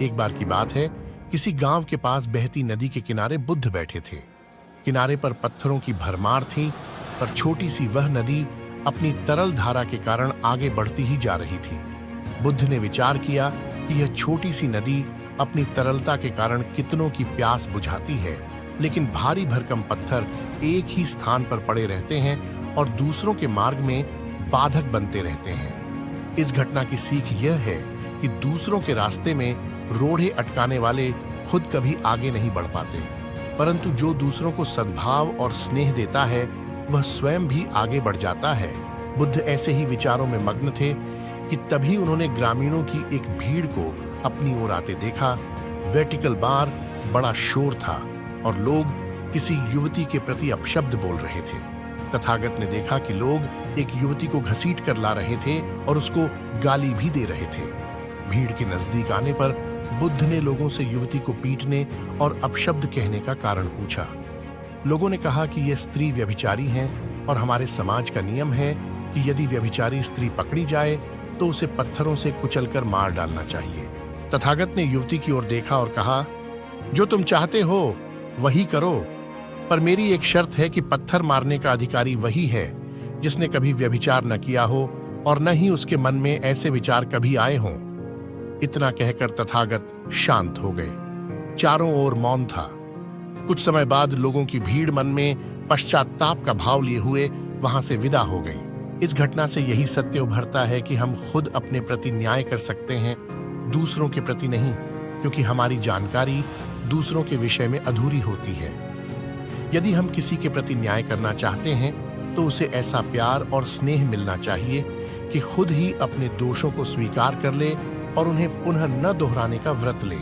एक बार की बात है, किसी गांव के पास बहती नदी के किनारे बुद्ध बैठे थे। किनारे पर पत्थरों की भरमार थी, पर छोटी सी वह नदी अपनी तरल धारा के कारण आगे बढ़ती ही जा रही थी। बुद्ध ने विचार किया कि यह छोटी सी नदी अपनी तरलता के कारण कितनों की प्यास बुझाती है, लेकिन भारी भरकम पत्थर एक ही स्थान पर पड़े रहते हैं और दूसरों के मार्ग में बाधक बनते रहते हैं। इस घटना की सीख यह है कि दूसरों के रास्ते में रोड़े अटकाने वाले खुद कभी आगे नहीं बढ़ पाते, परंतु जो दूसरों को सद्भाव और स्नेह देता है वह स्वयं भी आगे बढ़ जाता है। बुद्ध ऐसे ही विचारों में मग्न थे कि तभी उन्होंने ग्रामीणों की एक भीड़ को अपनी ओर आते देखा। वर्टिकल बार बड़ा शोर था और लोग किसी युवती के प्रति अपशब्द बोल रहे थे। तथागत ने देखा कि लोग एक युवती को घसीट कर ला रहे थे और उसको गाली भी दे रहे थे। भीड़ के नजदीक आने पर बुद्ध ने लोगों से युवती को पीटने और अपशब्द कहने का कारण पूछा। लोगों ने कहा कि यह स्त्री व्यभिचारी है और हमारे समाज का नियम है कि यदि व्यभिचारी स्त्री पकड़ी जाए तो उसे पत्थरों से कुचलकर मार डालना चाहिए। तथागत ने युवती की ओर देखा और कहा, जो तुम चाहते हो वही करो, पर मेरी एक शर्त है कि पत्थर मारने का अधिकारी वही है जिसने कभी व्यभिचार न किया हो और न ही उसके मन में ऐसे विचार कभी आए हों। इतना कहकर तथागत शांत हो गए। चारों ओर मौन था। कुछ समय बाद लोगों की भीड़ मन में पश्चाताप का भाव लिए हुए वहां से विदा हो गई। इस घटना से यही सत्य उभरता है कि हम खुद अपने प्रति न्याय कर सकते हैं, दूसरों के प्रति नहीं, क्योंकि हमारी जानकारी दूसरों के विषय में अधूरी होती है। यदि हम किसी के प्रति न्याय करना चाहते हैं तो उसे ऐसा प्यार और स्नेह मिलना चाहिए कि खुद ही अपने दोषों को स्वीकार कर ले और उन्हें पुनः न दोहराने का व्रत ले।